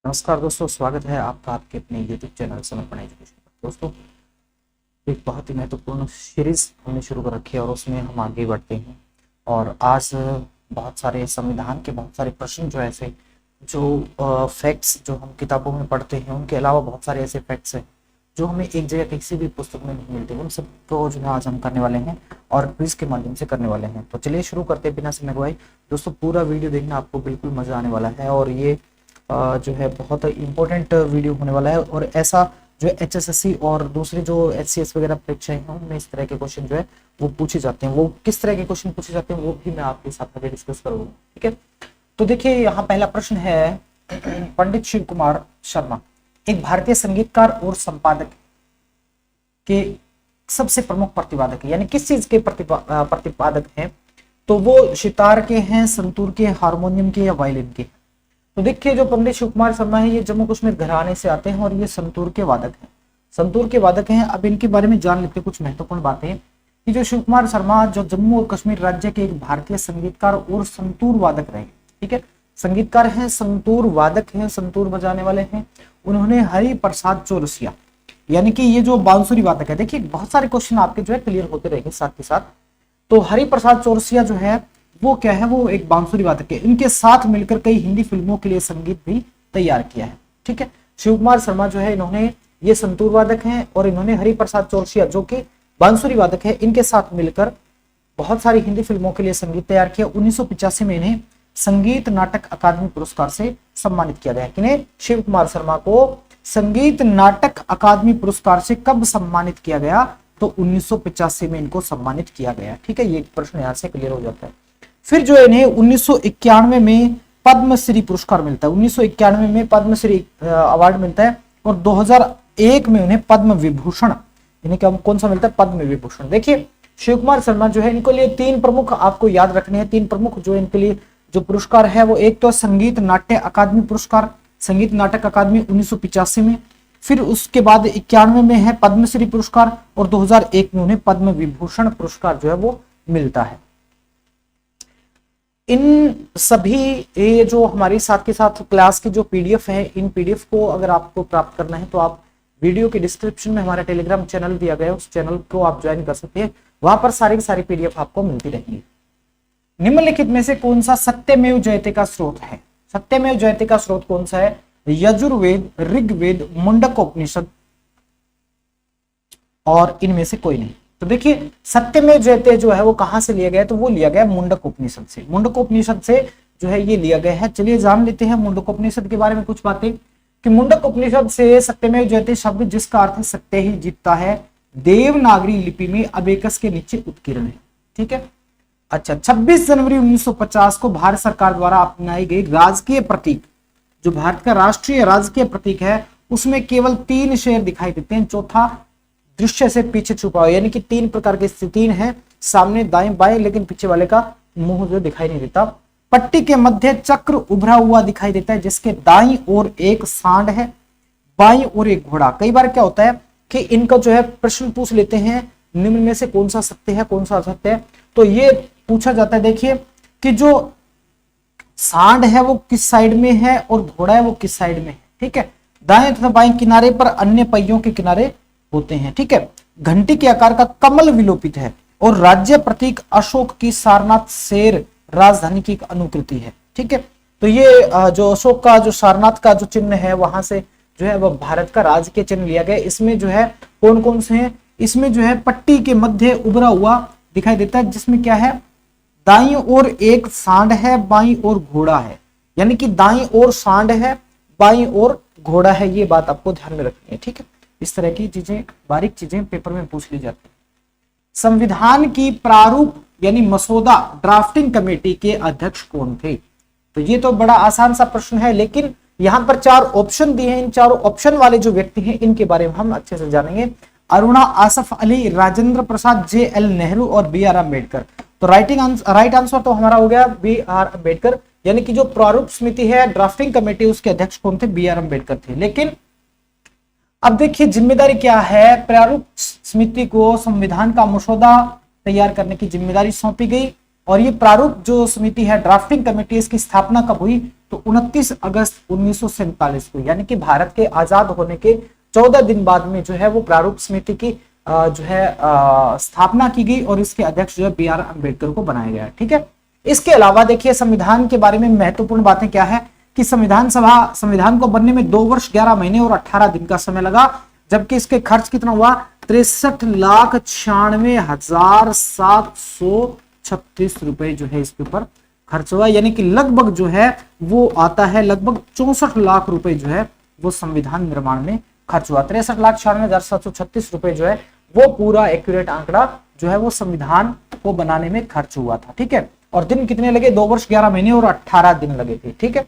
नमस्कार दोस्तों, स्वागत है आपका आपके अपने YouTube चैनल समर्पण एजुकेशन पर। दोस्तों, एक बहुत ही महत्वपूर्ण सीरीज हमने शुरू कर रखी है और उसमें हम आगे बढ़ते हैं। और आज बहुत सारे संविधान के बहुत सारे प्रश्न जो ऐसे जो फैक्ट्स जो हम किताबों में पढ़ते हैं, उनके अलावा बहुत सारे ऐसे फैक्ट्स हैं जो हमें एक जगह किसी भी पुस्तक में नहीं मिलते, उन सब को जो है आज हम करने वाले हैं और क्विज के माध्यम से करने वाले हैं। तो चलिए शुरू करते हैं बिना समय गवाए। दोस्तों, पूरा वीडियो देखना, आपको बिल्कुल मजा आने वाला है और ये जो है बहुत इंपॉर्टेंट वीडियो होने वाला है। और ऐसा जो एचएसएससी और दूसरे जो एचसीएस वगैरह परीक्षाएं हैं उनमें इस तरह के क्वेश्चन जो है वो पूछे जाते हैं। वो किस तरह के क्वेश्चन पूछे जाते हैं वो भी मैं आपके साथ आगे डिस्कस करूंगा। ठीक है, तो देखिए यहाँ पहला प्रश्न है, पंडित शिव कुमार शर्मा एक भारतीय संगीतकार और संपादक के सबसे प्रमुख प्रतिपादक है, यानी किस चीज के प्रतिपादक हैं? तो वो सितार के हैं, संतूर के, हारमोनियम के या वायलिन के। तो देखिए जो पंडित शिव कुमार शर्मा है ये जम्मू कश्मीर घराने से आते हैं और ये संतूर के वादक हैं। संतूर के वादक हैं। अब इनके बारे में जान लेते हैं कुछ महत्वपूर्ण बातें कि जो शिव कुमार शर्मा जो जम्मू और कश्मीर राज्य के एक भारतीय संगीतकार और संतूर वादक रहे। ठीक है, संगीतकार हैं, संतूर वादक हैं, संतूर बजाने वाले हैं। उन्होंने हरि प्रसाद चौरसिया यानी कि ये जो बांसुरी वादक है, देखिए बहुत सारे क्वेश्चन आपके जो है क्लियर होते रहेंगे साथ के साथ। तो हरि प्रसाद चौरसिया जो है वो क्या है, वो एक बांसुरी वादक है। इनके साथ मिलकर कई हिंदी फिल्मों के लिए संगीत भी तैयार किया है। ठीक है, शिव कुमार शर्मा जो है इन्होंने ये संतूर वादक हैं और इन्होंने हरि प्रसाद चौरसिया जो कि बांसुरी वादक है, इनके साथ मिलकर बहुत सारी हिंदी फिल्मों के लिए संगीत तैयार किया। 1985 में इन्हें संगीत नाटक अकादमी पुरस्कार से सम्मानित किया गया। किन्हें? शिव कुमार शर्मा को संगीत नाटक अकादमी पुरस्कार से कब सम्मानित किया गया? तो 1985 में इनको सम्मानित किया गया। ठीक है, ये प्रश्न यहां से क्लियर हो जाता है। फिर जो इन्हें 1991 में पद्मश्री पुरस्कार मिलता है। 1991 में पद्मश्री अवार्ड मिलता है और 2001 में उन्हें पद्म विभूषण, इन्हें क्या कौन सा मिलता है? पद्म विभूषण। देखिए शिव कुमार शर्मा जो है इनके लिए तीन प्रमुख आपको याद रखने हैं। तीन प्रमुख जो इनके लिए जो पुरस्कार है वो एक तो संगीत नाट्य अकादमी पुरस्कार, संगीत नाटक अकादमी 1985 में, फिर उसके बाद 91 में है पद्मश्री पुरस्कार और 2001 में उन्हें पद्म विभूषण पुरस्कार जो है वो मिलता है। इन सभी ये जो हमारी साथ के साथ क्लास की जो पीडीएफ है, इन पीडीएफ को अगर आपको प्राप्त करना है तो आप वीडियो के डिस्क्रिप्शन में हमारा टेलीग्राम चैनल दिया गया है, उस चैनल को आप ज्वाइन कर सकते हैं। वहां पर सारी की सारी पीडीएफ आपको मिलती रहेगी। निम्नलिखित में से कौन सा सत्यमेव जयते का स्रोत है? सत्यमेव जयते का स्रोत कौन सा है? यजुर्वेद, ऋग्वेद, मुंडकोपनिषद और इनमें से कोई नहीं। तो देखिए सत्यमेव जयते जो है वो कहां से लिया गया है? तो वो लिया गया मुंडकोपनिषद से। मुंडकोपनिषद से जो है ये लिया गया है। चलिए जान लेते हैं मुंडकोपनिषद के बारे में कुछ बातें कि मुंडकोपनिषद से सत्यमेव जयते शब्द जिसका अर्थ सत्य ही जीतता है, देवनागरी लिपि में अबेकस के नीचे उत्कीर्ण है। ठीक है, अच्छा 26 जनवरी 1950 को भारत सरकार द्वारा अपनाई गई राजकीय प्रतीक, जो भारत का राष्ट्रीय राजकीय प्रतीक है, उसमें केवल 3 शेर दिखाई देते हैं। चौथा दृश्य से पीछे छुपा हुआ, यानी कि 3 प्रकार के स्थिति है, सामने दाएं बाएं, लेकिन पीछे वाले का मुंह जो दिखाई नहीं देता। पट्टी के मध्य चक्र उभरा हुआ दिखाई देता है जिसके दाईं ओर एक सांड है, बाईं ओर एक घोड़ा। कई बार क्या होता है कि इनका जो है प्रश्न पूछ लेते हैं निम्न में से कौन सा सत्य है कौन सा असत्य है। तो ये पूछा जाता है, देखिए कि जो सांड है वो किस साइड में है और घोड़ा है वो किस साइड में है। ठीक है, दाएं तथा बाएं किनारे पर अन्य पहियों के किनारे होते हैं। ठीक है, घंटी के आकार का कमल विलोपित है और राज्य प्रतीक अशोक की सारनाथ शेर राजधानी की एक अनुकृति है। ठीक है, तो ये जो अशोक का जो सारनाथ का जो चिन्ह है वहां से जो है वह भारत का राज्य के चिन्ह लिया गया। इसमें जो है कौन कौन से हैं? इसमें जो है पट्टी के मध्य उभरा हुआ दिखाई देता है जिसमें क्या है, दाईं ओर एक सांड है, बाईं ओर घोड़ा है, यानी कि दाईं ओर सांड है, बाईं ओर घोड़ा है। ये बात आपको ध्यान में रखनी है। ठीक है, इस तरह की चीजें, बारीक चीजें पेपर में पूछ ली जाती है। संविधान की प्रारूप यानी मसौदा ड्राफ्टिंग कमेटी के अध्यक्ष कौन थे? तो ये तो बड़ा आसान सा प्रश्न है, लेकिन यहां पर 4 ऑप्शन दिए हैं। इन चारों ऑप्शन वाले जो व्यक्ति हैं इनके बारे में हम अच्छे से जानेंगे। अरुणा आसफ अली, राजेंद्र प्रसाद, जे.एल. नेहरू और बी.आर. अम्बेडकर। तो राइट आंसर तो हमारा हो गया बी.आर. अम्बेडकर, यानी कि जो प्रारूप समिति है ड्राफ्टिंग कमेटी उसके अध्यक्ष कौन थे? बी.आर. अम्बेडकर थे। लेकिन अब देखिए जिम्मेदारी क्या है, प्रारूप समिति को संविधान का मसौदा तैयार करने की जिम्मेदारी सौंपी गई और ये प्रारूप जो समिति है, ड्राफ्टिंग कमेटी, इसकी स्थापना कब हुई? तो 29 अगस्त 1947 को, यानी कि भारत के आजाद होने के 14 दिन बाद में जो है वो प्रारूप समिति की जो है स्थापना की गई और इसके अध्यक्ष जो है बी.आर. अम्बेडकर को बनाया गया। ठीक है। इसके अलावा देखिए संविधान के बारे में महत्वपूर्ण बातें क्या है कि संविधान को बनने में 2 वर्ष 11 महीने और 18 दिन का समय लगा, जबकि इसके खर्च कितना हुआ? 63,96,736 रुपए जो है इसके ऊपर खर्च हुआ, यानी कि लगभग जो है वो आता है लगभग 64 लाख रुपए जो है वो संविधान निर्माण में खर्च हुआ। 63,96,736 रुपए जो है वो पूरा एक्यूरेट आंकड़ा जो है वो संविधान को बनाने में खर्च हुआ था। ठीक है। और दिन कितने लगे? 2 वर्ष 11 महीने और 18 दिन लगे थे। ठीक है।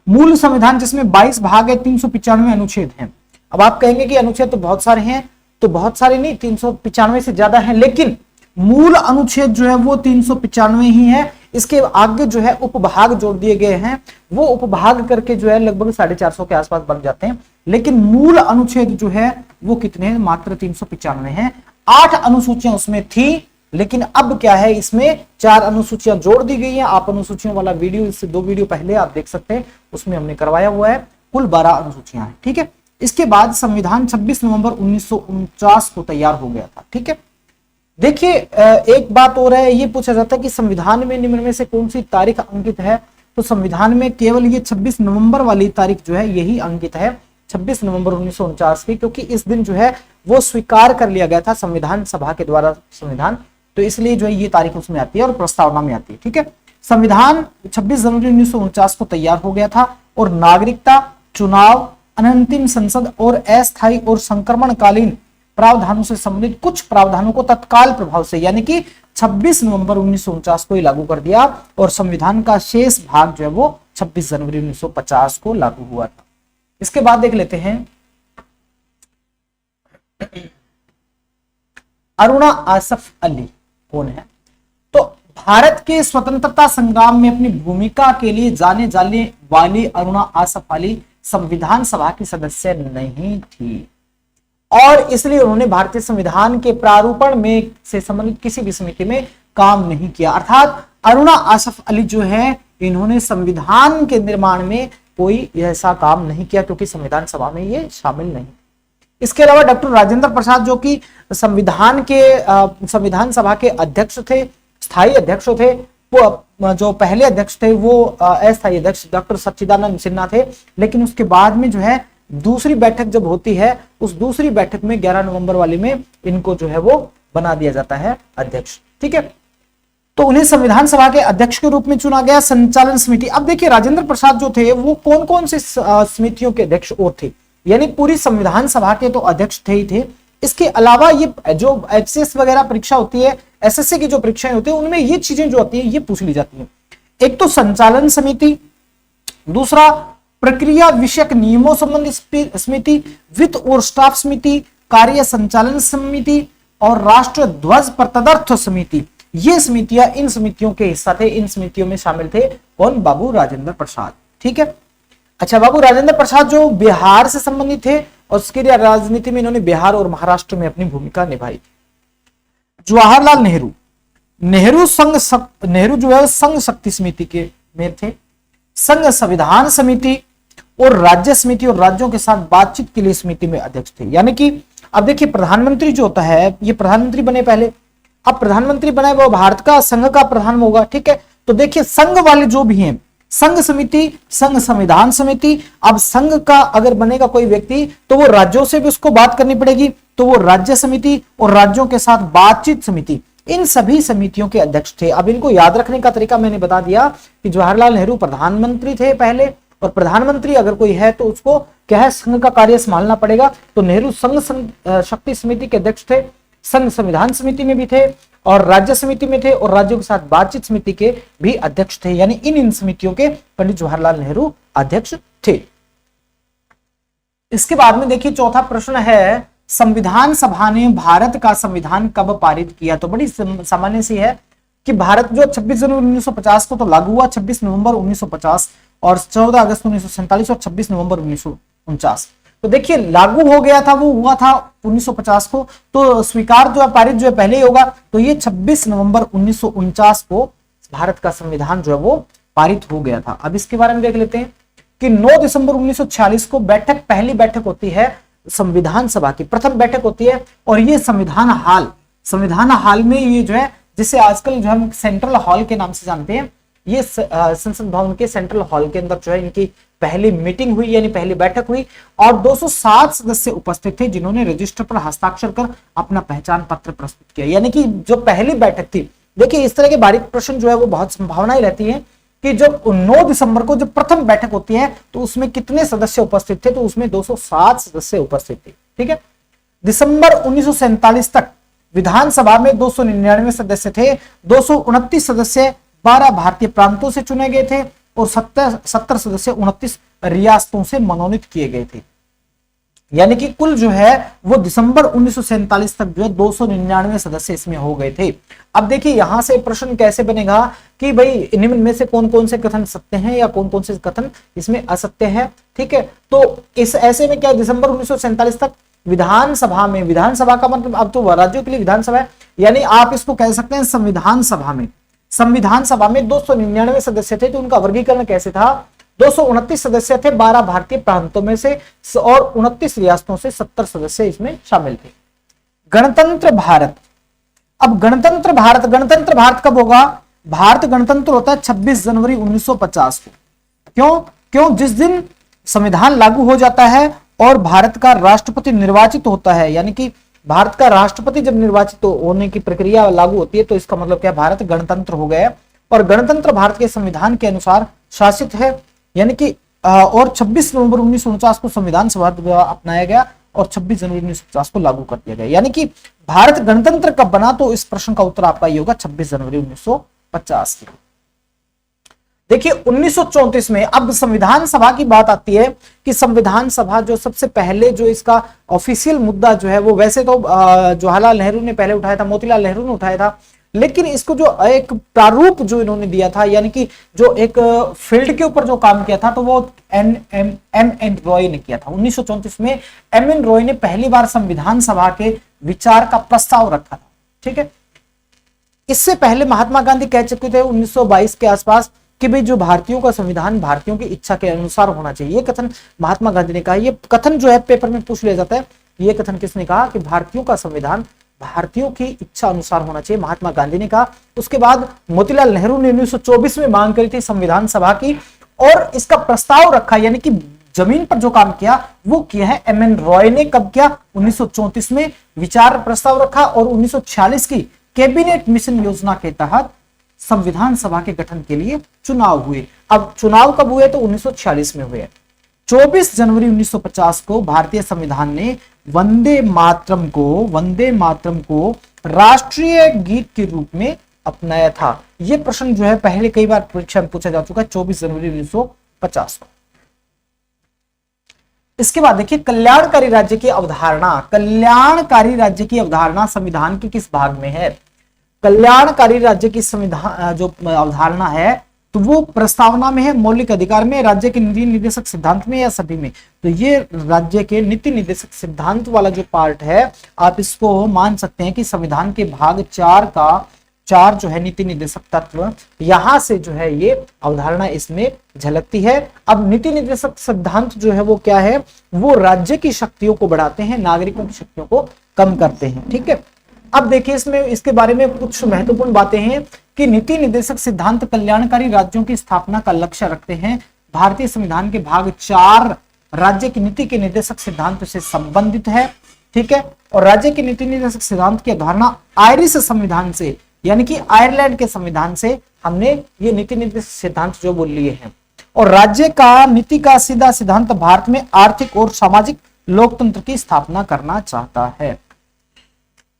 मूल संविधान जिसमें 22 भाग है, 395 अनुच्छेद हैं। अब आप कहेंगे कि अनुच्छेद तो बहुत सारे हैं, तो बहुत सारे नहीं, 395 से ज्यादा है, लेकिन मूल अनुच्छेद जो है वो 395 ही है। इसके आगे जो है उपभाग जोड़ दिए गए हैं, वो उपभाग करके जो है लगभग 450 के आसपास बन जाते हैं, लेकिन मूल अनुच्छेद जो है वो कितने हैं? मात्र 395 हैं। 8 अनुसूचियां उसमें थी, लेकिन अब क्या है, इसमें 4 अनुसूचियां जोड़ दी गई हैं। आप अनुसूचियों वाला वीडियो, इससे 2 वीडियो पहले आप देख सकते हैं, उसमें हमने करवाया हुआ है। कुल 12 अनुसूचियां हैं। ठीक है। इसके बाद संविधान 26 नवंबर 1949 को तैयार हो गया था। ठीक है। देखिए एक बात और है, ये पूछा जाता है कि संविधान में निम्न में से कौन सी तारीख अंकित है? तो संविधान में केवल ये 26 नवंबर वाली तारीख जो है यही अंकित है, 26 नवंबर 1949 की, क्योंकि इस दिन जो है वो स्वीकार कर लिया गया था संविधान सभा के द्वारा संविधान, तो इसलिए जो है ये तारीख उसमें आती है और प्रस्तावना में आती है। ठीक है। संविधान 26 जनवरी 1949 को तैयार हो गया था और नागरिकता, चुनाव, अनंतिम संसद और अस्थायी और संक्रमणकालीन प्रावधानों से संबंधित कुछ प्रावधानों को तत्काल प्रभाव से, यानी कि 26 नवंबर 1949 को ही लागू कर दिया, और संविधान का शेष भाग जो है वो 26 जनवरी 1950 को लागू हुआ था। इसके बाद देख लेते हैं अरुणा आसफ अली कौन है? तो भारत के स्वतंत्रता संग्राम में अपनी भूमिका के लिए जाने जाने वाली अरुणा आसफ अली संविधान सभा की सदस्य नहीं थी, और इसलिए उन्होंने भारतीय संविधान के प्रारूपण में से संबंधित किसी भी समिति में काम नहीं किया। अर्थात अरुणा आसफ अली जो है, इन्होंने संविधान के निर्माण में कोई ऐसा काम नहीं किया, क्योंकि संविधान सभा में ये शामिल नहीं। इसके अलावा डॉक्टर राजेंद्र प्रसाद जो कि संविधान सभा के अध्यक्ष थे, स्थायी अध्यक्ष थे, वो जो पहले अध्यक्ष थे वो अस्थायी अध्यक्ष डॉक्टर सच्चिदानंद सिन्हा थे, लेकिन उसके बाद में जो है दूसरी बैठक जब होती है, उस दूसरी बैठक में 11 नवंबर वाली में इनको जो है वो बना दिया जाता है अध्यक्ष। ठीक है। तो उन्हें संविधान सभा के अध्यक्ष के रूप में चुना गया। संचालन समिति, अब देखिए राजेंद्र प्रसाद जो थे वो कौन कौन से समितियों के अध्यक्ष और थे, यानी पूरी संविधान सभा के तो अध्यक्ष थे ही थे। इसके अलावा ये जो एचसीएस वगैरह परीक्षा होती है, एसएससी की जो परीक्षाएं होती है, उनमें ये चीजें जो आती है ये पूछ ली जाती है। एक तो संचालन समिति, दूसरा प्रक्रिया विषयक नियमों संबंधी समिति, वित्त और स्टाफ समिति, कार्य संचालन समिति और राष्ट्र ध्वज प्रतदर्थ समिति। ये समितियां, इन समितियों के हिस्सा थे, इन समितियों में शामिल थे कौन? बाबू राजेंद्र प्रसाद। ठीक है। अच्छा, बाबू राजेंद्र प्रसाद जो बिहार से संबंधित थे और उसके लिए राजनीति में इन्होंने बिहार और महाराष्ट्र में अपनी भूमिका निभाई। जवाहरलाल नेहरू, नेहरू जो है संघ शक्ति समिति के में थे, संघ संविधान समिति और राज्य समिति और राज्यों के साथ बातचीत के लिए समिति में अध्यक्ष थे। यानी कि अब देखिए प्रधानमंत्री जो होता है, ये प्रधानमंत्री बने पहले, अब प्रधानमंत्री बने वो भारत का संघ का प्रधान होगा। ठीक है। तो देखिए संघ वाले जो भी हैं, संघ समिति, संघ संविधान समिति, अब संघ का अगर बनेगा कोई व्यक्ति तो वो राज्यों से भी उसको बात करनी पड़ेगी, तो वो राज्य समिति और राज्यों के साथ बातचीत समिति, इन सभी समितियों के अध्यक्ष थे। अब इनको याद रखने का तरीका मैंने बता दिया कि जवाहरलाल नेहरू प्रधानमंत्री थे पहले, और प्रधानमंत्री अगर कोई है तो उसको क्या है, संघ का कार्य संभालना पड़ेगा। तो नेहरू संघ शक्ति समिति के अध्यक्ष थे, संघ संविधान समिति में भी थे और राज्य समिति में थे, और राज्यों के साथ बातचीत समिति के भी अध्यक्ष थे। यानी इन समितियों के पंडित जवाहरलाल नेहरू अध्यक्ष थे। इसके बाद में देखिए चौथा प्रश्न है, संविधान सभा ने भारत का संविधान कब पारित किया? तो बड़ी सामान्य सी है कि भारत जो 26 जनवरी 1950 को तो लागू हुआ, 26 नवंबर 1950 और 14 अगस्त 1947 और 26 नवंबर 1949। तो देखिए लागू हो गया था, वो हुआ था 1950 को, तो स्वीकार जो है, पारित जो है पहले ही होगा, तो ये 26 नवंबर 1949 को भारत का संविधान जो है वो पारित हो गया था। अब इसके बारे में देख लेते हैं कि 9 दिसंबर 1946 को पहली बैठक होती है संविधान सभा की, प्रथम बैठक होती है, और ये संविधान हाल में ये जो है, जिसे आजकल जो हम सेंट्रल हॉल के नाम से जानते हैं, ये संसद भवन के सेंट्रल हॉल के अंदर जो है इनकी पहली मीटिंग हुई, यानी पहली बैठक हुई, और 207 सदस्य उपस्थित थे जिन्होंने रजिस्टर पर हस्ताक्षर कर अपना पहचान पत्र प्रस्तुत किया। यानी कि जो पहली बैठक थी, देखिए इस तरह के बारीक प्रश्न जो है वो बहुत संभावनाएं रहती है कि जो 9 दिसंबर को जो प्रथम बैठक होती है तो उसमें कितने सदस्य उपस्थित थे, तो उसमें 207 सदस्य उपस्थित थे। ठीक है, दिसंबर 1947 तक विधानसभा में 299 सदस्य थे, 229 सदस्य 12 भारतीय प्रांतों से चुने गए थे और 70 सदस्य 29 रियासतों से मनोनीत किए गए थे। यानी कि कुल जो है वो दिसंबर 1947 तक जो है 299 सदस्य इसमें हो गए थे। अब देखिए यहां से प्रश्न कैसे बनेगा कि भाई निम्न में से कौन कौन से कथन सत्य हैं या कौन कौन से कथन इसमें असत्य है। ठीक है, तो इस ऐसे में क्या, दिसंबर 1947 तक विधानसभा में, विधानसभा का मतलब अब तो राज्यों के लिए विधानसभा है, यानी आप इसको कह सकते हैं संविधान सभा में 299 सदस्य थे, तो उनका वर्गीकरण कैसे था, 229 सदस्य थे 12 भारतीय प्रांतों में से और 29 रियासतों से 70 सदस्य इसमें शामिल थे। गणतंत्र भारत, अब गणतंत्र भारत कब होगा, भारत गणतंत्र होता है 26 जनवरी 1950 को। क्यों, जिस दिन संविधान लागू हो जाता है और भारत का राष्ट्रपति निर्वाचित होता है, यानी कि भारत का राष्ट्रपति जब निर्वाचित होने की प्रक्रिया लागू होती है, तो इसका मतलब क्या, भारत गणतंत्र हो गया। और गणतंत्र भारत के संविधान के अनुसार शासित है, यानी कि और 26 नवंबर 1949 को संविधान सभा द्वारा अपनाया गया और 26 जनवरी 1950 को लागू कर दिया गया। यानी कि भारत गणतंत्र कब बना, तो इस प्रश्न का उत्तर आपका ये होगा 26 जनवरी 1950 की। देखिए 1934 में, अब संविधान सभा की बात आती है कि संविधान सभा जो सबसे पहले जो इसका ऑफिशियल मुद्दा जो है वो, वैसे तो जवाहरलाल नेहरू ने पहले उठाया था, मोतीलाल नेहरू ने उठाया था, लेकिन इसको जो एक प्रारूप जो इन्होंने दिया था, यानी कि जो एक फील्ड के ऊपर जो काम किया था, तो वो एम एन रॉय ने किया था। 1934 में एम एन रॉय ने पहली बार संविधान सभा के विचार का प्रस्ताव रखा था। ठीक है, इससे पहले महात्मा गांधी कह चुके थे 1922 के आसपास कि भाई जो भारतीयों का संविधान भारतीयों की इच्छा के अनुसार होना चाहिए। ये कथन महात्मा गांधी ने कहा। ये कथन जो है पेपर में पूछ लिया जाता है, ये कथन किसने कहा कि भारतीयों का संविधान भारतीयों की इच्छा अनुसार होना चाहिए, महात्मा गांधी ने कहा। उसके बाद मोतीलाल नेहरू ने 1924 में मांग करी थी संविधान सभा की और इसका प्रस्ताव रखा, यानी कि जमीन पर जो काम किया वो किया है एम एन रॉय ने। कब किया, 1934 में विचार प्रस्ताव रखा और 1946 की कैबिनेट मिशन योजना के तहत संविधान सभा के गठन के लिए चुनाव हुए। अब चुनाव कब हुए, तो 1946 में हुए। 24 जनवरी 1950 को भारतीय संविधान ने वंदे मातरम को राष्ट्रीय गीत के रूप में अपनाया था। यह प्रश्न जो है पहले कई बार परीक्षा में पूछा जा चुका है, 24 जनवरी 1950 को। इसके बाद देखिए कल्याणकारी राज्य की अवधारणा। कल्याणकारी राज्य की अवधारणा संविधान के किस भाग में है? कल्याणकारी राज्य की संविधान जो अवधारणा है तो वो प्रस्तावना में है, मौलिक अधिकार में, राज्य के नीति निर्देशक सिद्धांत में, या सभी में? तो ये राज्य के नीति निर्देशक सिद्धांत वाला जो पार्ट है, आप इसको मान सकते हैं कि संविधान के भाग 4 का 4 जो है नीति निर्देशक तत्व, यहां से जो है ये अवधारणा इसमें झलकती है। अब नीति निर्देशक सिद्धांत जो है वो क्या है, वो राज्य की शक्तियों को बढ़ाते हैं, नागरिकों की शक्तियों को कम करते हैं। ठीक है, अब देखिए इसमें इसके बारे में कुछ महत्वपूर्ण बातें हैं कि नीति निर्देशक सिद्धांत कल्याणकारी राज्यों की स्थापना का लक्ष्य रखते हैं। भारतीय संविधान के भाग 4 राज्य की नीति के निर्देशक सिद्धांत से संबंधित है। ठीक है, और राज्य की नीति निर्देशक सिद्धांत की अवधारणा आयरिश संविधान से, यानी कि आयरलैंड के संविधान से हमने ये नीति निर्देशक सिद्धांत जो बोल लिए हैं। और राज्य का नीति का सीधा सिद्धांत भारत में आर्थिक और सामाजिक लोकतंत्र की स्थापना करना चाहता है।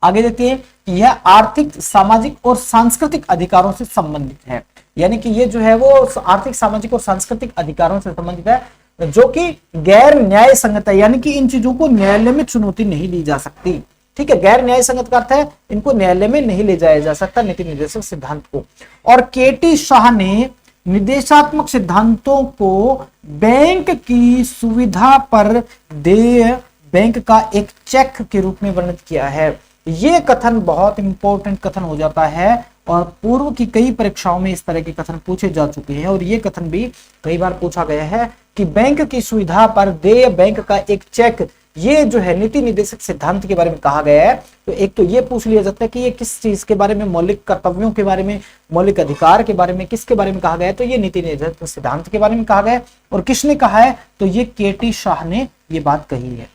आगे देखते हैं कि यह आर्थिक, सामाजिक और सांस्कृतिक अधिकारों से संबंधित है, यानी कि ये जो है वो आर्थिक, सामाजिक और सांस्कृतिक अधिकारों से संबंधित है जो कि गैर न्याय संगत है, यानी कि इन चीजों को न्यायालय में चुनौती नहीं दी जा सकती। ठीक है, गैर न्याय संगत का अर्थ है इनको न्यायालय में नहीं ले जाया जा सकता नीति निर्देशक सिद्धांत को। और के टी शाह ने निर्देशात्मक सिद्धांतों को बैंक की सुविधा पर देय बैंक का एक चेक के रूप में वर्णित किया है। यह कथन बहुत इंपॉर्टेंट कथन हो जाता है और पूर्व की कई परीक्षाओं में इस तरह के कथन पूछे जा चुके हैं और यह कथन भी कई बार पूछा गया है कि बैंक की सुविधा पर देय बैंक का एक चेक, ये जो है नीति निर्देशक सिद्धांत के बारे में कहा गया है। तो एक तो ये पूछ लिया जाता है कि ये किस चीज के बारे में, मौलिक कर्तव्यों के बारे में, मौलिक अधिकार के बारे में, किसके बारे में कहा गया है, तो ये नीति निर्देशक सिद्धांत के बारे में कहा गया है। और किसने कहा है, तो ये के.टी. शाह ने ये बात कही है।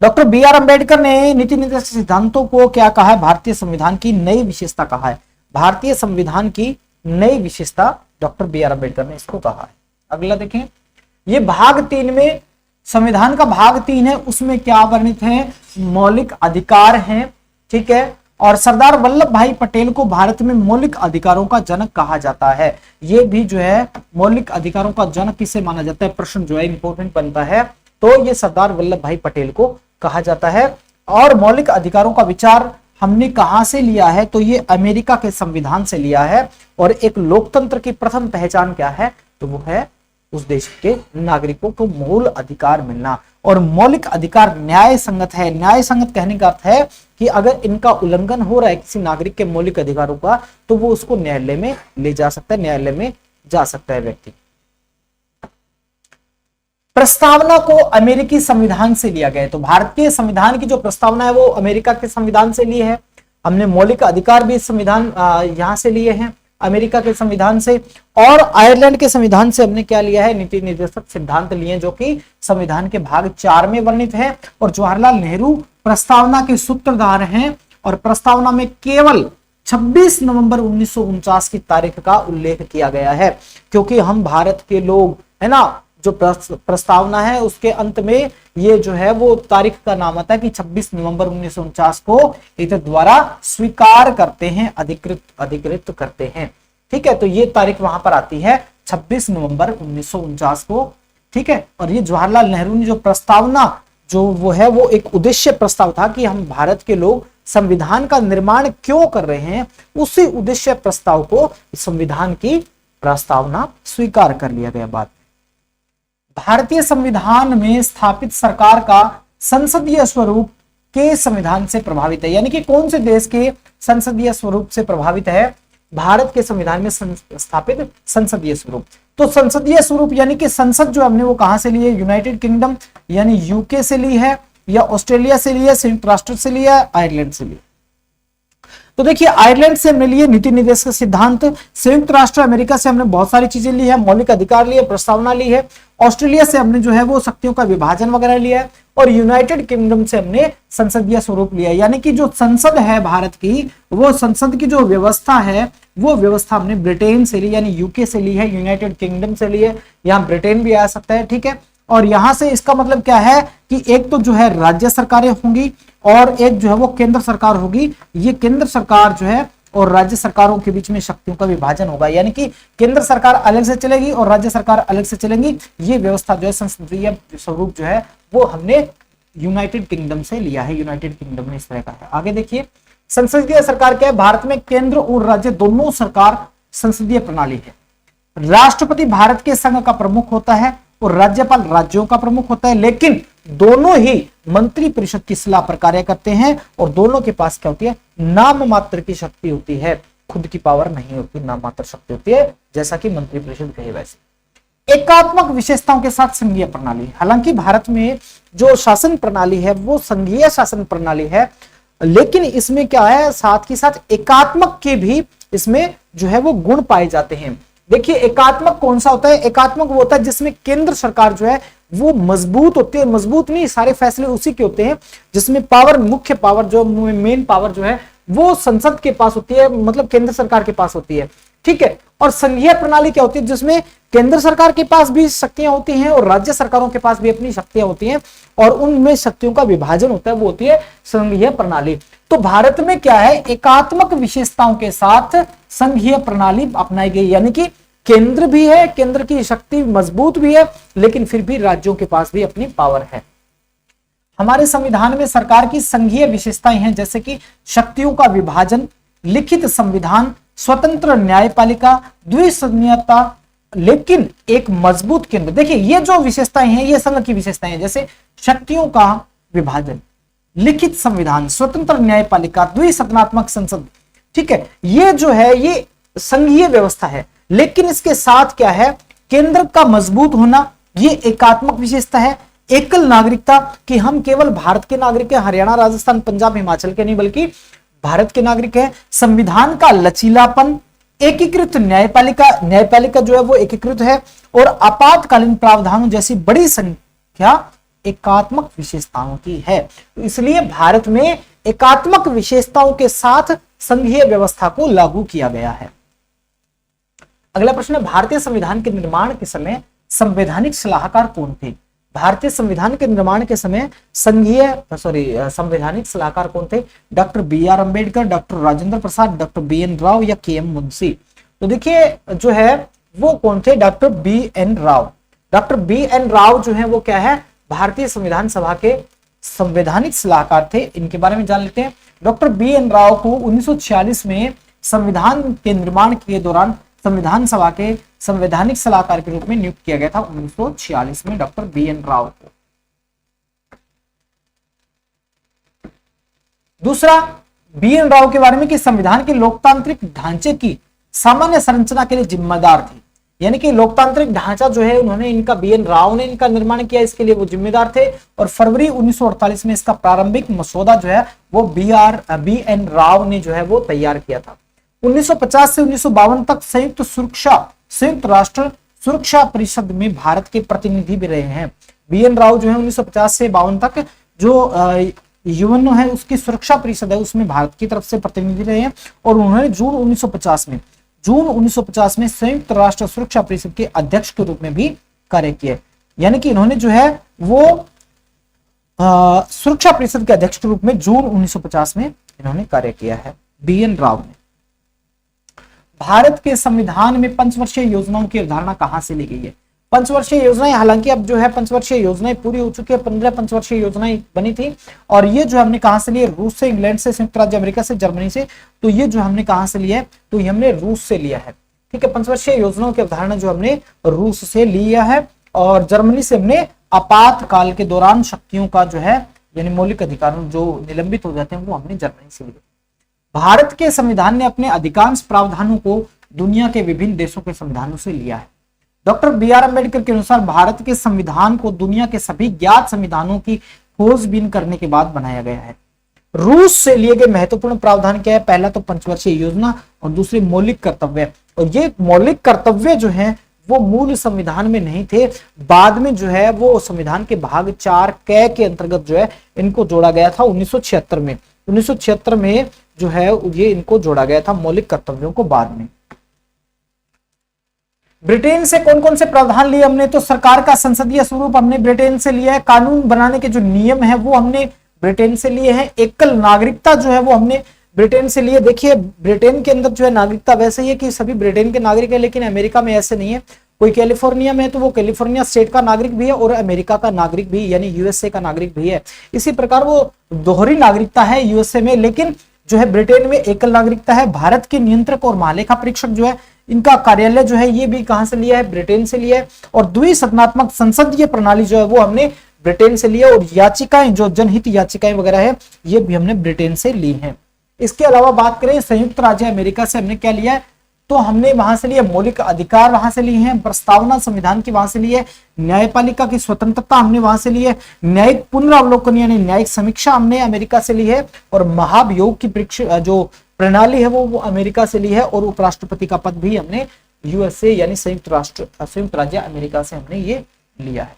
Doctor B R. अंबेडकर ने नीति निर्देशक सिद्धांतों को क्या कहा है, भारतीय संविधान की नई विशेषता कहा है। भारतीय संविधान की नई विशेषता डॉक्टर बी.आर. अंबेडकर ने इसको कहा है। अगला देखें, ये भाग 3 में, संविधान का भाग 3 है, उसमें क्या वर्णित है, मौलिक अधिकार हैं, ठीक है। और सरदार वल्लभ भाई पटेल को भारत में मौलिक अधिकारों का जनक कहा जाता है। ये भी जो है मौलिक अधिकारों का जनक किसे माना जाता है, प्रश्न जो है इंपॉर्टेंट बनता है। तो ये सरदार वल्लभ भाई पटेल को कहा जाता है। और मौलिक अधिकारों का विचार हमने कहां से लिया है, तो ये अमेरिका के संविधान से लिया है। और एक लोकतंत्र की प्रथम पहचान क्या है, तो वो है उस देश के नागरिकों को मूल अधिकार मिलना। और मौलिक अधिकार न्याय संगत है। न्याय संगत कहने का अर्थ है कि अगर इनका उल्लंघन हो रहा है किसी नागरिक के मौलिक अधिकारों का, तो वो उसको न्यायालय में ले जा सकता है, न्यायालय में जा सकता है व्यक्ति। प्रस्तावना को अमेरिकी संविधान से लिया गया है। तो भारतीय संविधान की जो प्रस्तावना है वो अमेरिका के संविधान से ली है। हमने मौलिक अधिकार भी संविधान यहां से लिए हैं, अमेरिका के संविधान से। और आयरलैंड के संविधान से हमने क्या लिया है, नीति निर्देशक सिद्धांत लिए, जो कि संविधान के भाग 4 में वर्णित है। और जवाहरलाल नेहरू प्रस्तावना के सूत्रधार हैं। और प्रस्तावना में केवल 26 नवंबर 1949 की तारीख का उल्लेख किया गया है, क्योंकि हम भारत के लोग है ना, जो प्रस्तावना है उसके अंत में ये जो है वो तारीख का नाम आता है कि 26 नवंबर 1949 को इनके द्वारा स्वीकार करते हैं, अधिकृत करते हैं, ठीक है। तो ये तारीख वहां पर आती है 26 नवंबर 1949 को, ठीक है। और ये जवाहरलाल नेहरू ने जो प्रस्तावना जो वो है वो एक उद्देश्य प्रस्ताव था कि हम भारत के लोग संविधान का निर्माण क्यों कर रहे हैं, उसी उद्देश्य प्रस्ताव को संविधान की प्रस्तावना स्वीकार कर लिया गया। बाद भारतीय संविधान में स्थापित सरकार का संसदीय स्वरूप के संविधान से प्रभावित है। यानी कि कौन से देश के संसदीय स्वरूप से प्रभावित है, भारत के संविधान में स्थापित संसदीय स्वरूप। तो संसदीय स्वरूप यानी कि संसद जो हमने वो कहां से ली है, यूनाइटेड किंगडम यानी यूके से ली है, या ऑस्ट्रेलिया से ली है, संयुक्त राष्ट्र से लिया, आयरलैंड से लिया। तो देखिए आयरलैंड से हमने लिए नीति निर्देशक सिद्धांत, संयुक्त राष्ट्र अमेरिका से हमने बहुत सारी चीजें ली है, मौलिक अधिकार लिए, प्रस्तावना ली है, ऑस्ट्रेलिया से हमने जो है वो शक्तियों का विभाजन वगैरह लिया है, और यूनाइटेड किंगडम से हमने संसदीय स्वरूप लिया है। यानी कि जो संसद है भारत की, वो संसद की जो व्यवस्था है वो व्यवस्था हमने ब्रिटेन से ली, यानी यूके से ली है, यूनाइटेड किंगडम से ली है, यहाँ ब्रिटेन भी आ सकता है, ठीक है। और यहां से इसका मतलब क्या है कि एक तो जो है राज्य सरकारें होंगी और एक जो है वो केंद्र सरकार होगी। ये केंद्र सरकार जो है और राज्य सरकारों के बीच में शक्तियों का विभाजन होगा, यानी कि केंद्र सरकार अलग से चलेगी और राज्य सरकार अलग से चलेंगी। ये व्यवस्था जो है संसदीय स्वरूप जो है वो हमने यूनाइटेड किंगडम से लिया है, यूनाइटेड किंगडम ने इस तरह का है। आगे देखिए संसदीय सरकार क्या है, भारत में केंद्र और राज्य दोनों सरकार संसदीय प्रणाली है। राष्ट्रपति भारत के संघ का प्रमुख होता है और राज्यपाल राज्यों का प्रमुख होता है, लेकिन दोनों ही मंत्री परिषद की सलाह पर कार्य करते हैं और दोनों के पास क्या होती है, नाम मात्र की शक्ति होती है, खुद की पावर नहीं होती, नाम मात्र शक्ति होती है, जैसा कि मंत्री परिषद कहे वैसे। एकात्मक विशेषताओं के साथ संघीय प्रणाली, हालांकि भारत में जो शासन प्रणाली है वो संघीय शासन प्रणाली है, लेकिन इसमें क्या है, साथ ही साथ एकात्मक के भी इसमें जो है वो गुण पाए जाते हैं। देखिए एकात्मक कौन सा होता है, एकात्मक वो होता है जिसमें केंद्र सरकार जो है वो मजबूत होती है, मजबूत नहीं, सारे फैसले उसी के होते हैं, जिसमें पावर, मुख्य पावर जो मेन पावर जो है वो संसद के पास होती है, मतलब केंद्र सरकार के पास होती है, ठीक है। और संघीय प्रणाली क्या होती है, जिसमें केंद्र सरकार के पास भी शक्तियां होती हैं और राज्य सरकारों के पास भी अपनी शक्तियां होती हैं और उनमें शक्तियों का विभाजन होता है, वो होती है संघीय प्रणाली। तो भारत में क्या है, एकात्मक विशेषताओं के साथ संघीय प्रणाली अपनाई गई, यानी कि केंद्र भी है, केंद्र की शक्ति मजबूत भी है, लेकिन फिर भी राज्यों के पास भी अपनी पावर है। हमारे संविधान में सरकार की संघीय विशेषताएं हैं, जैसे कि शक्तियों का विभाजन, लिखित संविधान, स्वतंत्र न्यायपालिका, द्विसदनीयता, लेकिन एक मजबूत केंद्र। देखिए ये जो विशेषताएं हैं ये संघ की विशेषताएं हैं, जैसे शक्तियों का विभाजन, लिखित संविधान, स्वतंत्र न्यायपालिका, द्विसदनात्मक संसद। ठीक है, ये जो है ये संघीय व्यवस्था है, लेकिन इसके साथ क्या है, केंद्र का मजबूत होना, ये एकात्मक विशेषता है। एकल नागरिकता, कि हम केवल भारत के नागरिक हैं, हरियाणा, राजस्थान, पंजाब, हिमाचल के नहीं बल्कि भारत के नागरिक हैं। संविधान का लचीलापन, एकीकृत न्यायपालिका, न्यायपालिका जो है वो एकीकृत है, और आपातकालीन प्रावधानों जैसी बड़ी संख्या एकात्मक विशेषताओं की है। तो इसलिए भारत में एकात्मक विशेषताओं के साथ संघीय व्यवस्था को लागू किया गया है। अगला प्रश्न है, भारतीय संविधान के निर्माण के समय संवैधानिक सलाहकार कौन थे? भारतीय संविधान के निर्माण के समय संवैधानिक सलाहकार कौन थे? Doctor B R Ambedkar, doctor Rajendra Prasad, doctor B N Rau या के एम मुंशी? तो देखिए जो है वो कौन थे? Doctor B N Rau. Doctor B N Rau जो है वो क्या है, भारतीय संविधान सभा के संवैधानिक सलाहकार थे। इनके बारे में जान लेते हैं। डॉक्टर बी एन राव को 1946 में संविधान के निर्माण के दौरान संविधान सभा के संवैधानिक सलाहकार के रूप में नियुक्त किया गया था 1946 में डॉक्टर बी एन राव को। दूसरा, बी एन राव के बारे में कि संविधान के लोकतांत्रिक ढांचे की सामान्य संरचना के लिए जिम्मेदार थे, यानी कि लोकतांत्रिक ढांचा जो है उन्होंने इनका बी एन राव ने इनका निर्माण किया, इसके लिए वो जिम्मेदार थे। और फरवरी 1948 में इसका प्रारंभिक मसौदा जो है वो बी एन राव ने जो है वो तैयार किया था। 1950 से 1952 तक संयुक्त राष्ट्र सुरक्षा परिषद में भारत के प्रतिनिधि भी रहे हैं। बी एन राव जो है 1950 से 52 तक जो यूएनओ है उसकी सुरक्षा परिषद है उसमें भारत की तरफ से प्रतिनिधि रहे हैं। और उन्होंने जून 1950 में संयुक्त राष्ट्र सुरक्षा परिषद के अध्यक्ष के रूप में भी कार्य किए, यानी कि इन्होंने जो है वो सुरक्षा परिषद के अध्यक्ष के रूप में जून 1950 में इन्होंने कार्य किया है, बी एन राव ने। भारत के संविधान में पंचवर्षीय योजनाओं की अवधारणा कहां से ली गई है? पंचवर्षीय योजनाएं, हालांकि अब जो है पंचवर्षीय योजनाएं पूरी हो चुकी है, 15 पंचवर्षीय योजनाएं बनी थी। और ये जो हमने कहां से ली है? रूस से, इंग्लैंड से, संयुक्त राज्य अमेरिका से, जर्मनी से। तो ये जो हमने कहां से लिया है? तो ये हमने रूस से लिया है। ठीक है, पंचवर्षीय योजनाओं की अवधारणा जो हमने रूस से लिया है, और जर्मनी से हमने आपातकाल के दौरान शक्तियों का जो है यानी मौलिक अधिकार जो निलंबित हो जाते हैं वो हमने जर्मनी से लिया। भारत के संविधान ने अपने अधिकांश प्रावधानों को दुनिया के विभिन्न देशों के संविधानों से लिया है। डॉक्टर बी आर अम्बेडकर के अनुसार भारत के संविधान को दुनिया के सभी ज्ञात संविधानों की खोजबीन करने के बाद बनाया गया है। रूस से लिए गए महत्वपूर्ण प्रावधान क्या है? पहला तो पंचवर्षीय योजना और दूसरी मौलिक कर्तव्य। और ये मौलिक कर्तव्य जो है वो मूल संविधान में नहीं थे, बाद में जो है वो संविधान के भाग 4 क के अंतर्गत जो है इनको जोड़ा गया था 1976 में। 1976 में जो है ये इनको जोड़ा गया था मौलिक कर्तव्यों को बाद में। ब्रिटेन से कौन कौन से प्रावधान लिए हमने? तो सरकार का संसदीय स्वरूप हमने ब्रिटेन से लिया है। कानून बनाने के जो नियम है वो हमने ब्रिटेन से लिए हैं। एकल नागरिकता जो है वो हमने ब्रिटेन से लिए। देखिए ब्रिटेन के अंदर जो है नागरिकता वैसे ही है कि सभी ब्रिटेन के नागरिक है, लेकिन अमेरिका में ऐसे नहीं है। कोई कैलिफोर्निया में है तो वो कैलिफोर्निया स्टेट का नागरिक भी है और अमेरिका का नागरिक भी यानी यूएसए का नागरिक भी है। इसी प्रकार वो दोहरी नागरिकता है यूएसए में, लेकिन जो है ब्रिटेन में एकल नागरिकता है। भारत के नियंत्रक और महालेखा परीक्षक जो है इनका कार्यालय जो है ये भी कहां से लिया है? ब्रिटेन से लिया है। और द्विसदनात्मक संसदीय प्रणाली जो है वो हमने ब्रिटेन से लिया। और याचिकाएं जो जनहित याचिकाएं वगैरह है ये भी हमने ब्रिटेन से ली हैं। इसके अलावा बात करें संयुक्त राज्य अमेरिका से हमने क्या लिया है? तो हमने वहां से लिया मौलिक अधिकार, वहां से लिए हैं प्रस्तावना संविधान की, वहां से लिए न्यायपालिका की स्वतंत्रता हमने वहां से ली है, न्यायिक पुनरावलोकन यानी न्यायिक समीक्षा हमने अमेरिका से ली है, और महाभियोग की जो प्रणाली है वो अमेरिका से ली है, और उपराष्ट्रपति का पद भी हमने यूएसए यानी संयुक्त राज्य अमेरिका से हमने ये लिया है।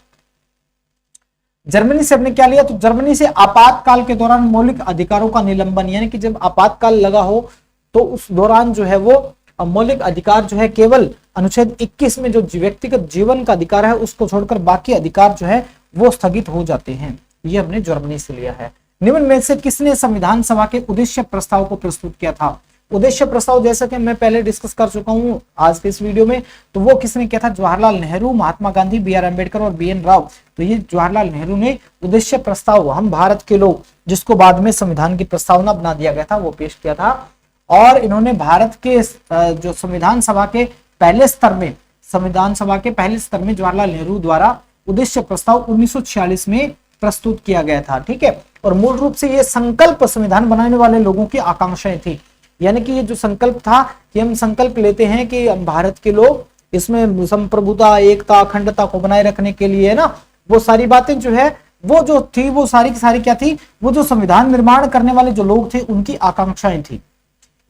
जर्मनी से हमने क्या लिया? तो जर्मनी से आपातकाल के दौरान मौलिक अधिकारों का निलंबन, यानी कि जब आपातकाल लगा हो तो उस दौरान जो है वो मौलिक अधिकार जो है केवल अनुच्छेद 21 में जो व्यक्तिगत जीवन का अधिकार है उसको छोड़कर बाकी अधिकार जो है वो स्थगित हो जाते हैं। ये हमने जर्मनी से लिया है। निम्न में से किसने संविधान सभा के उद्देश्य प्रस्ताव को प्रस्तुत किया था? उद्देश्य प्रस्ताव जैसा कि मैं पहले डिस्कस कर चुका हूं आज के इस वीडियो में, तो वो किसने किया था? जवाहरलाल नेहरू, महात्मा गांधी, बी आर अम्बेडकर और बी एन राव। तो ये जवाहरलाल नेहरू ने उद्देश्य प्रस्ताव हम भारत के लोग, जिसको बाद में संविधान की प्रस्तावना बना दिया गया था, वो पेश किया था। और इन्होंने भारत के जो संविधान सभा के पहले स्तर में जवाहरलाल नेहरू द्वारा उद्देश्य प्रस्ताव 1946 में प्रस्तुत किया गया था। ठीक है, और मूल रूप से ये संकल्प संविधान बनाने वाले लोगों की आकांक्षाएं थी। यानी कि ये जो संकल्प था कि हम संकल्प लेते हैं कि हम भारत के लोग इसमें संप्रभुता, एकता, अखंडता को बनाए रखने के लिए ना, वो सारी बातें जो है वो जो थी वो सारी की सारी क्या थी, वो जो संविधान निर्माण करने वाले जो लोग थे उनकी आकांक्षाएं थी।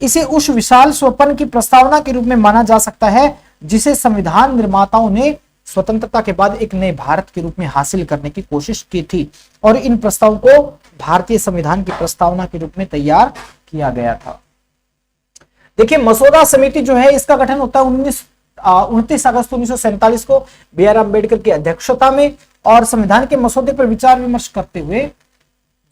इसे उस विशाल स्वप्न की प्रस्तावना के रूप में माना जा सकता है जिसे संविधान निर्माताओं ने स्वतंत्रता के बाद एक नए भारत के रूप में हासिल करने की कोशिश की थी, और इन प्रस्तावों को भारतीय संविधान की प्रस्तावना के रूप में तैयार किया गया था। देखिए, मसौदा समिति जो है इसका गठन होता है 29 अगस्त 1947 को B.R. अम्बेडकर की अध्यक्षता में, और संविधान के मसौदे पर विचार विमर्श करते हुए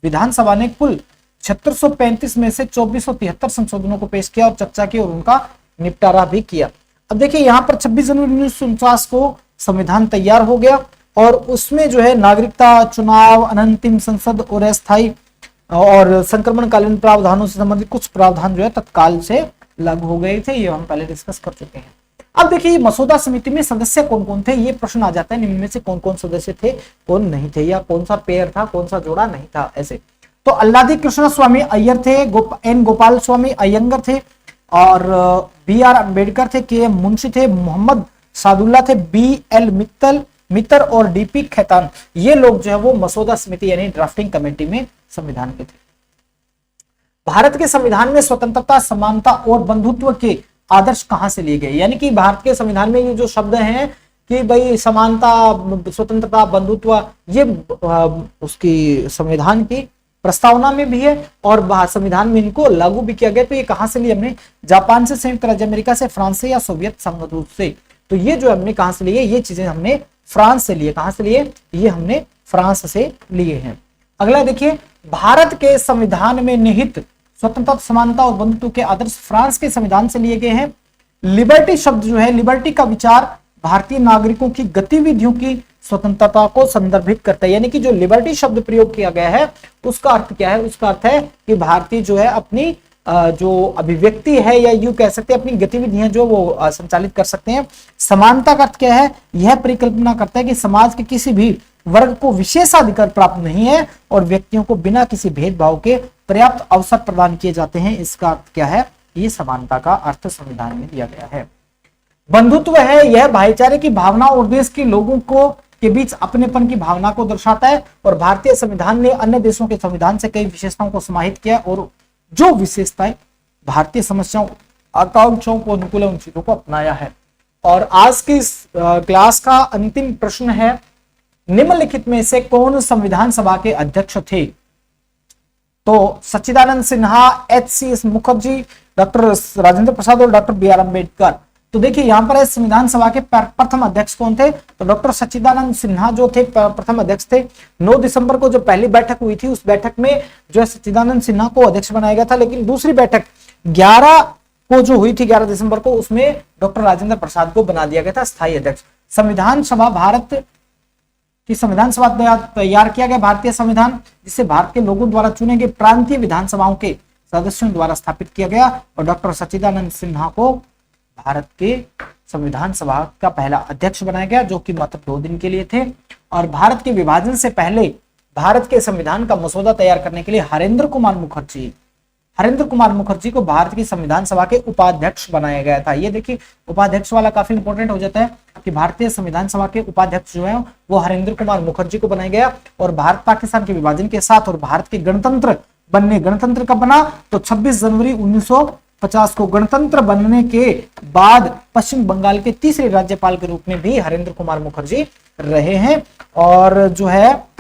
विधानसभा ने कुल 7635 में से 2473 संशोधनों को पेश किया और चर्चा की और उनका निपटारा भी किया। अब देखिए, यहाँ पर 26 जनवरी 1949 को संविधान तैयार हो गया, और उसमें जो है नागरिकता, चुनाव, अनंतिम संसद और अस्थायी और संक्रमणकालीन प्रावधानों से संबंधित कुछ प्रावधान जो है तत्काल से लागू हो गए थे। ये हम पहले डिस्कस कर चुके हैं। अब देखिए, मसौदा समिति में सदस्य कौन कौन थे, ये प्रश्न आ जाता है, निम्न में से कौन कौन सदस्य थे, कौन नहीं थे, या कौन सा पेयर था, कौन सा जोड़ा नहीं था, ऐसे। तो अल्लादी कृष्ण स्वामी अय्यर थे, एन गोपाल स्वामी अयंगर थे, और B.R. अम्बेडकर थे, के.एम. मुंशी थे, मोहम्मद सादुल्ला थे, B.L. मित्तर और D.P. खैतान, ये लोग जो है वो मसौदा समिति यानी ड्राफ्टिंग कमेटी में संविधान के थे। भारत के संविधान में स्वतंत्रता, समानता और बंधुत्व के आदर्श कहां से लिए गए, यानी कि भारत के संविधान में ये जो शब्द हैं कि भाई समानता, स्वतंत्रता, बंधुत्व, ये उसकी संविधान की प्रस्तावना में भी है और संविधान में इनको लागू भी किया गया। तो ये कहां से लिए हमने? जापान से, संयुक्त राज्य अमेरिका से, फ्रांस से, या सोवियत संघ रूस से। तो ये जो हमने कहां से लिए, ये चीजें हमने फ्रांस से लिए। कहां से लिए? ये हमने फ्रांस से लिए हैं। अगला देखिए, भारत के संविधान में निहित स्वतंत्रता, समानता और बंधुत्व के आदर्श फ्रांस के संविधान से लिए गए हैं। लिबर्टी शब्द जो है, लिबर्टी का विचार भारतीय नागरिकों की गतिविधियों की स्वतंत्रता को संदर्भित करता है। यानी कि जो लिबर्टी शब्द प्रयोग किया गया है उसका अर्थ क्या है? उसका अर्थ है कि भारतीय जो है अपनी जो अभिव्यक्ति है, या यूं कह सकते हैं अपनी गतिविधियां जो वो संचालित कर सकते हैं। समानता का अर्थ क्या है? यह परिकल्पना करता है कि समाज के किसी भी वर्ग को विशेषाधिकार प्राप्त नहीं है और व्यक्तियों को बिना किसी भेदभाव के पर्याप्त अवसर प्रदान किए जाते हैं। इसका अर्थ क्या है? ये समानता का अर्थ संविधान में दिया गया है। बंधुत्व है, यह भाईचारे की भावना और देश के लोगों को के बीच अपनेपन की भावना को दर्शाता है, और भारतीय संविधान ने अन्य देशों के संविधान से कई विशेषताओं को समाहित किया और जो विशेषताएं भारतीय समस्याओं, आकांक्षाओं को अनुकूल उन चीजों को अपनाया है। और आज की इस क्लास का अंतिम प्रश्न है, निम्नलिखित में से कौन संविधान सभा के अध्यक्ष थे? तो सच्चिदानंद सिन्हा, H.C. मुखर्जी, डॉक्टर राजेंद्र प्रसाद और डॉक्टर B.R. अम्बेडकर। तो देखिए यहाँ पर संविधान सभा के प्रथम अध्यक्ष कौन थे? तो डॉक्टर सच्चिदानंद सिन्हा जो थे प्रथम अध्यक्ष थे। 9 दिसंबर को जो पहली बैठक हुई थी उस बैठक में जो है सच्चिदानंद सिन्हा को अध्यक्ष बनाया गया था, लेकिन दूसरी बैठक 11 को जो हुई थी 11 दिसंबर को, उसमें डॉक्टर राजेंद्र प्रसाद को बना दिया गया था स्थायी अध्यक्ष। संविधान सभा, भारत की संविधान सभा तैयार किया गया भारतीय संविधान, जिसे भारत के लोगों द्वारा चुने गए प्रांतीय विधानसभाओं के सदस्यों द्वारा स्थापित किया गया, और डॉक्टर सच्चिदानंद सिन्हा को भारत के संविधान सभा का पहला अध्यक्ष बनाया गया, जो कि मात्र 2 दिन के लिए थे। और भारत के विभाजन से पहले भारत के संविधान का मसौदा तैयार करने के लिए हरेंद्र कुमार मुखर्जी को भारत की संविधान सभा के उपाध्यक्ष बनाया गया था। ये देखिए, उपाध्यक्ष वाला काफी इंपॉर्टेंट हो जाता है कि भारतीय संविधान सभा के उपाध्यक्ष जो है वो हरेंद्र कुमार मुखर्जी को बनाया गया। और भारत पाकिस्तान के विभाजन के साथ और भारत के गणतंत्र कब बना? तो 26 जनवरी 1950 को गणतंत्र बनने के बाद पश्चिम बंगाल के तीसरे राज्यपाल के रूप में भी हरेंद्र कुमार मुखर्जी रहे हैं। और जो है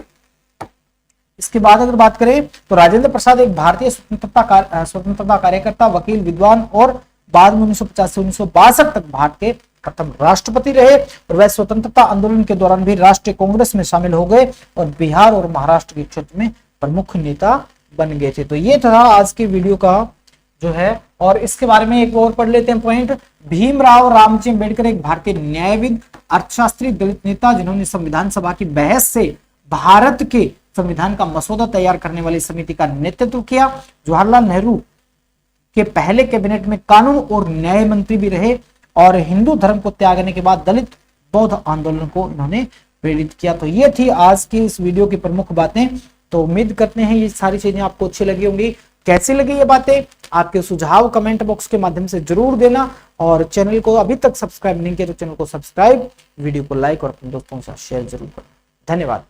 इसके बाद अगर बात करें तो राजेंद्र प्रसाद एक भारतीय स्वतंत्रता कार्यकर्ता, वकील, विद्वान और बाद में 1950 से 1962 तक भारत के प्रथम राष्ट्रपति रहे, और वह स्वतंत्रता आंदोलन के दौरान भी राष्ट्रीय कांग्रेस में शामिल हो गए और बिहार और महाराष्ट्र के क्षेत्र में प्रमुख नेता बन गए थे। तो ये था आज के वीडियो का जो है, और इसके बारे में एक और पढ़ लेते हैं पॉइंट। भीमराव रामजी अम्बेडकर एक भारतीय न्यायविद, अर्थशास्त्री, दलित नेता, जिन्होंने संविधान सभा की बहस से भारत के संविधान का मसौदा तैयार करने वाली समिति का नेतृत्व किया। जवाहरलाल नेहरू के पहले कैबिनेट में कानून और न्याय मंत्री भी रहे और हिंदू धर्म को त्यागने के बाद दलित बौद्ध आंदोलन को इन्होंने प्रेरित किया। तो ये थी आज की इस वीडियो की प्रमुख बातें। तो उम्मीद करते हैं ये सारी चीजें आपको अच्छी लगी होंगी। कैसी लगी ये बातें, आपके सुझाव कमेंट बॉक्स के माध्यम से जरूर देना, और चैनल को अभी तक सब्सक्राइब नहीं किया तो चैनल को सब्सक्राइब, वीडियो को लाइक और अपने दोस्तों के साथ शेयर जरूर करें। धन्यवाद।